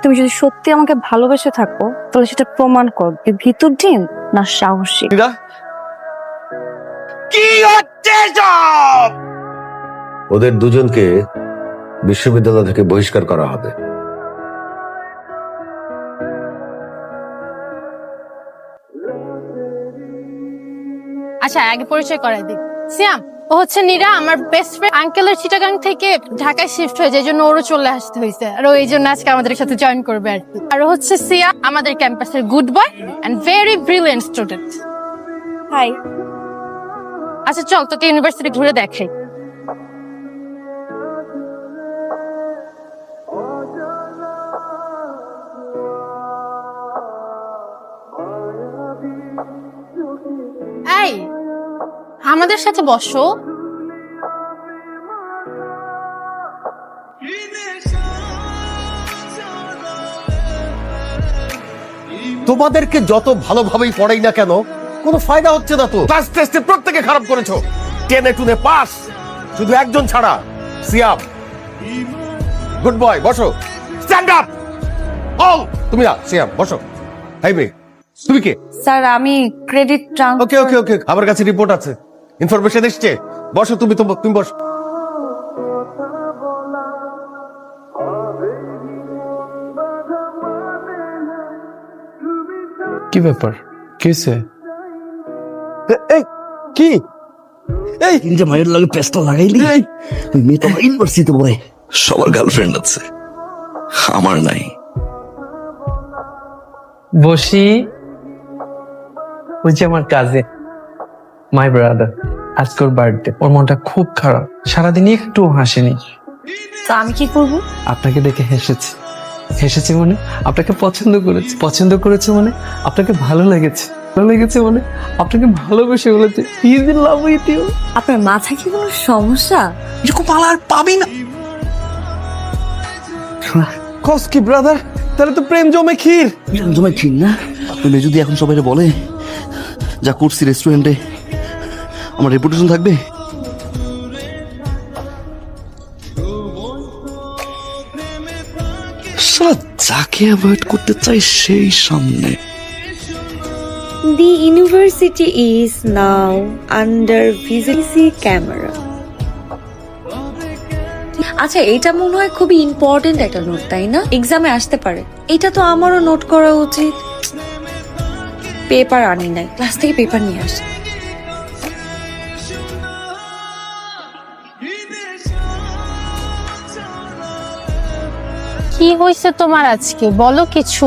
তুমি যদি সত্যি আমাকে ভালোবেসে থাকো তাহলে সেটা প্রমাণ কর, তুই ভিতর ডিম না সাহসী। কি হচ্ছে সব? ওদের দুজনকে বিশ্ববিদ্যালয় থেকে বহিষ্কার করা হবে। আচ্ছা, আগে পরিচয় করাই দিই। সিয়াম, ও হচ্ছে নীরা, আমার বেস্ট ফ্রেন্ড। আঙ্কেলের চিটাগাং থেকে ঢাকায় শিফট হয়ে যায়, এই জন্য ওরও চলে আসতে হয়েছে, আর ও এই জন্য আজকে আমাদের সাথে জয়েন করবে আর কি। আর ও হচ্ছে সিয়া, আমাদের ক্যাম্পাসের good boy and very brilliant student. Hi. আচ্ছা চল, তোকে ইউনিভার্সিটি ঘুরে দেখাই। এই, আমাদের সাথে বসো। তোমাদেরকে যত ভালোভাবেই পড়াই না কেন কোনো ফায়দা হচ্ছে না তো। ক্লাস টেস্টে প্রত্যেকে খারাপ করেছো, টেনে টুনে পাস, শুধু একজন ছাড়া, সিয়াম। গুড বয়, বসো। Stand up all. তুমি না, সিয়াম বসো। হাই মেয়ে, তুমি কে? স্যার আমি ক্রেডিট ওকে ওকে ওকে, আমার কাছে রিপোর্ট আছে, ইনফরমেশন এসছে। বসো, তুমি তুমি বসো। কি ব্যাপার, কিসে? এই কি? এই তিনটা মায়ের লাগে পেস্টল লাগাইলি? ওই মেয়ে তো ইউনিভার্সিটিতে পড়ে, সবার গার্লফ্রেন্ড আছে, আমার নাই। বসি, ওই যে আমার কাজে, মাই ব্রাদার, আজকে ওর বার্থডে। ওর মনটা খুব খারাপ, সারাদিন একটু হাসেনি। তো আমি কি করব? আপনাকে দেখে হেসেছি। হেসেছি মানে আপনাকে পছন্দ করেছে, পছন্দ করেছে মানে আপনাকে ভালো লেগেছে, ভালো লেগেছে মানে আপনাকে ভালোবেসে বলেছে he is in love with you. আপনার মাথায় কি কোনো সমস্যা? এরকম পালা আর পাবি না। কস কি ব্রাদার, তাহলে তো প্রেম জমে ক্ষীর। তোমায় ঠিক না? ওই মেয়ে যদি এখন সবাই বলে যা করছি রেস্টুরেন্টে, আমার রেপুটেশন থাকবে। সারা যাকে অ্যাভয়েড করতে চাই সেই সামনে। The university is now under VCC camera. আচ্ছা, এটা মনে হয় খুবই ইম্পর্টেন্ট একটা নোট, তাই না? এক্সামে আসতে পারে। এটা তো আমারও নোট করা উচিত। পেপার আনি নাই, ক্লাস থেকে পেপার নিয়ে আসি। কি হয়েছে তোমার আজকে, বলো কিছু।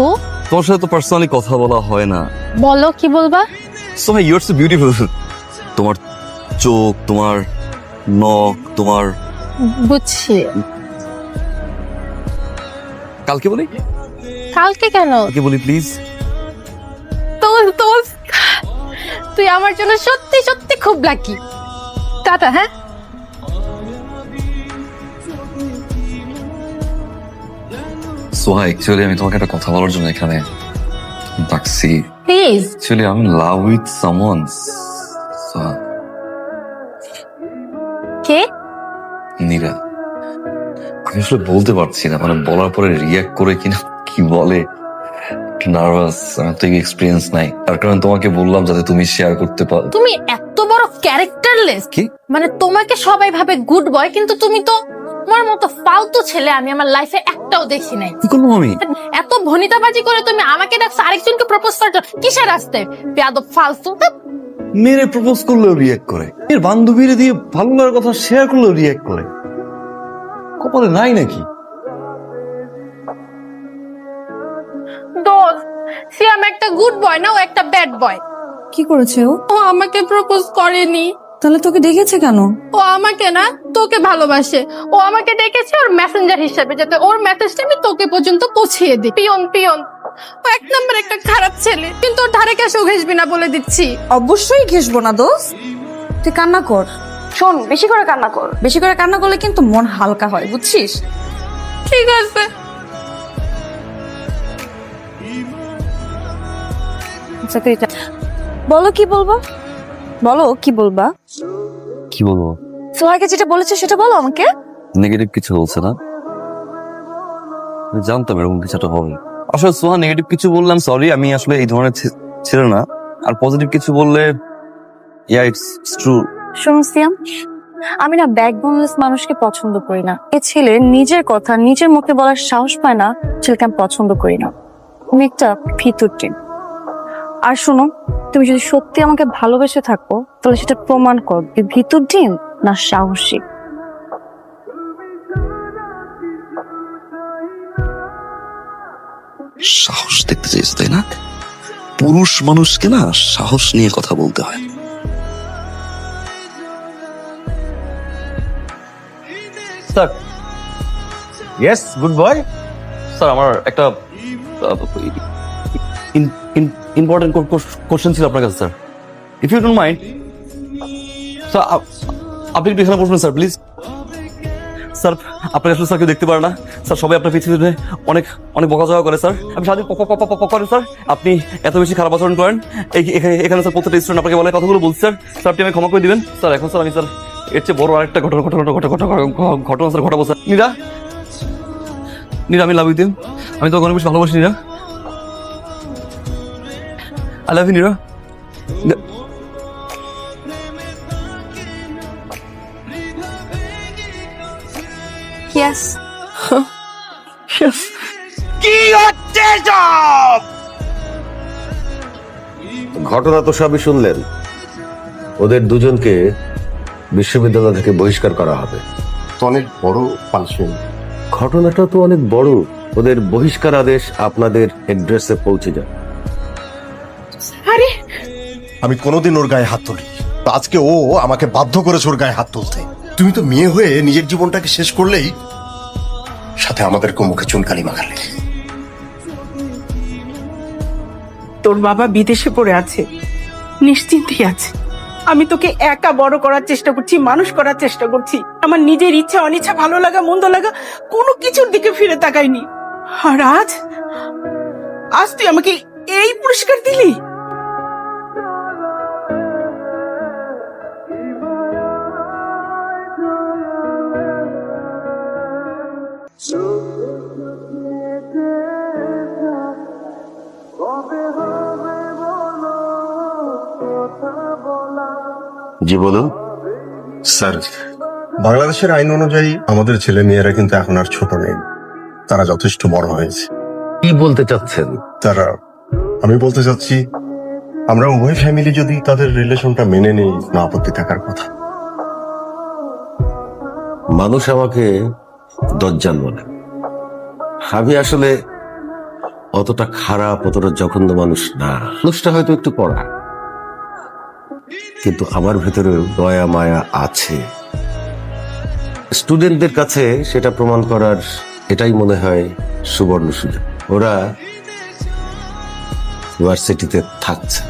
তোমার সাথে তো পার্সোনালি কথা বলা হয় না। বলো, কি বলবা? So hi, you are so beautiful. তোমার চোখ, তোমার নখ, তোমার। বুঝছি। কালকে বলি? কালকে কেন? কালকে বলি প্লিজ। তুই আমার জন্য সত্যি সত্যি খুব লাকি। টাটা। হ্যাঁ, সোহা, অ্যাকচুয়ালি আমি তোমাকে একটা কথা বলার জন্য এখানে ডাকছি। Please. Actually I am in love with someone. Soha, কে? নীরা। আমি আসলে বলতে পারছি না, মানে বলার পরে রিয়াক্ট করে কিনা কি বলে, একটু নার্ভাস। আমার তো এক্সপিরিয়েন্স নাই, তার কারণে তোমাকে বললাম যাতে তুমি শেয়ার করতে পারো। তুমি এত বড় ক্যারেক্টারলেস। কি? মানে তোমাকে সবাই ভাবে গুড বয়, কিন্তু তুমি তো, তোমার মতো ফালতু ছেলে আমি আমার লাইফে একটাও দেখি নাই। কি করবো আমি? এত ভনিতাবাজি করে তুমি আমাকে ডাকছো আরেকজনকে প্রপোজ করছো, কিসের রাস্তায়? বেয়াদব ফালতু। মেরে প্রপোজ করলেও রিয়াক্ট করে, এর বান্ধবীরে দিয়ে ভালো লাগার কথা শেয়ার করলেও রিয়াক্ট করে। কপালে নাই নাকি? দোস্ত, সিয়াম একটা গুড বয় না, ও একটা ব্যাড বয়। কি করেছে ও? ও আমাকে প্রপোজ করেনি। তাহলে তোকে ডেকেছে কেন? ও আমাকে না, তোকে ভালোবাসে। ও আমাকে ডেকেছে ওর মেসেঞ্জার হিসেবে, যাতে ওর মেসেজটা আমি তোকে পর্যন্ত পৌঁছিয়ে দিই। Peon peon. ও এক নম্বর একটা খারাপ ছেলে, কিন্তু ওর ধারে কাছেও ঘেসবি না বলে দিচ্ছি। অবশ্যই ঘেসবো না দোস্ত। তুই কান্না কর, শোন, বেশি করে কান্না কর। বেশি করে কান্না করলে কিন্তু মন হালকা হয়, বুঝছিস? ঠিক আছে। আচ্ছা তুই বলো, কি বলবো? বলো, কি বলবা? কি বলবো? সোহাকে যেটা বলেছে সেটা বলো আমাকে। নেগেটিভ কিছু বলছে না? জানতাম এরকম কিছু একটা হবে। আসলে সোহা নেগেটিভ কিছু বললাম সরি, আমি আসলে এই ধরনের ছেলে না। আর পজিটিভ কিছু বললে ইয়া ইটস ট্রু। শোনো সিয়াম, আমি না ব্যাকবোনলেস মানুষকে পছন্দ করি না। এ ছেলে নিজের কথা নিজের মুখে বলার সাহস পায় না, ছেলেকে আমি পছন্দ করি না। তুমি একটা ভিতর টিম। আর শোনো, তুমি যদি সত্যি আমাকে ভালোবেসে থাকো তাহলে সেটা প্রমাণ করো, ভিতর টিম না সাহসী। সাহস দেখতে চাইছো তাই না? পুরুষ মানুষকে না সাহস নিয়ে কথা বলতে হয়। Sir, yes, good boy. Sir আমার একটা ইম্পর্টেন্ট কোশ্চেন ছিল আপনার কাছে sir, if you don't mind. Sir আপনি একটু এখানে বসবেন স্যার প্লিজ। স্যার আপনাকে আসলে স্যার কেউ দেখতে পারে না স্যার, সবাই আপনার পৃথিবীতে অনেক অনেক বকাঝকা করে স্যার। আমি সারাদিন করেন স্যার, আপনি এত বেশি খারাপ আচরণ করেন। এখানে স্যার প্রত্যেকটা স্টুডেন্ট আপনাকে বলে কথাগুলো বলছি স্যার। স্যার আপনি আমাকে ক্ষমা করে দিবেন স্যার। এখন স্যার আমি স্যার এর চেয়ে বড় আরেকটা ঘটনা স্যার ঘটাবো স্যার। নীরা, আমি লাভ ইউ। আমি তো অনেক বেশি ভালোবাসি Neera. I love you Neera. Yes. কি হচ্ছে সব? ঘটনা তো সবই শুনলেন। ওদের দুজনকে বিশ্ববিদ্যালয় থেকে বহিষ্কার করা হবে। তো অনেক বড় পানিশমেন্ট। ঘটনাটা তো অনেক বড়। ওদের বহিষ্কার আদেশ আপনাদের অ্যাড্রেসে পৌঁছে যাবে। আমি কোনোদিন ওর গায়ে হাত তুলি, তো আজকে ও আমাকে বাধ্য করেছে ওর গায়ে হাত তুলতে। তুমি তো মেয়ে হয়ে নিজের জীবনটাকে শেষ করলেই সাথে আমাদেরকে মুখে চুনকালি মাখালে। তোর বাবা বিদেশে পড়ে আছে, নিশ্চিন্তেই আছে। আমি তোকে একা বড় করার চেষ্টা করছি, মানুষ করার চেষ্টা করছি। আমার নিজের ইচ্ছা অনিচ্ছা, ভালো লাগা মন্দ লাগা কোনো কিছুর দিকে ফিরে তাকাইনি। আর আজ তুই আমাকে এই পুরস্কার দিলি। জি বলুন। স্যার, বাংলাদেশের আইন অনুযায়ী আমাদের ছেলে মেয়েরা কিন্তু এখন আর ছোট নেই, তারা যথেষ্ট বড় হয়েছে। কি বলতে চাচ্ছেন? আমি বলতে চাচ্ছি আমরা উভয় ফ্যামিলি যদি তাদের রিলেশনটা মেনে নেই, না আপত্তি থাকার কথা। মানুষ আমাকে দজ্জাল বলে। আমি আসলে অতটা খারাপ, অতটা জঘন্য মানুষ না। মানুষটা হয়তো একটু পড়া, কিন্তু আমার ভেতরে দয়া মায়া আছে। স্টুডেন্টদের কাছে সেটা প্রমাণ করার এটাই মনে হয় সুবর্ণ সুযোগ। ওরা ইউনিভার্সিটিতে থাকছে,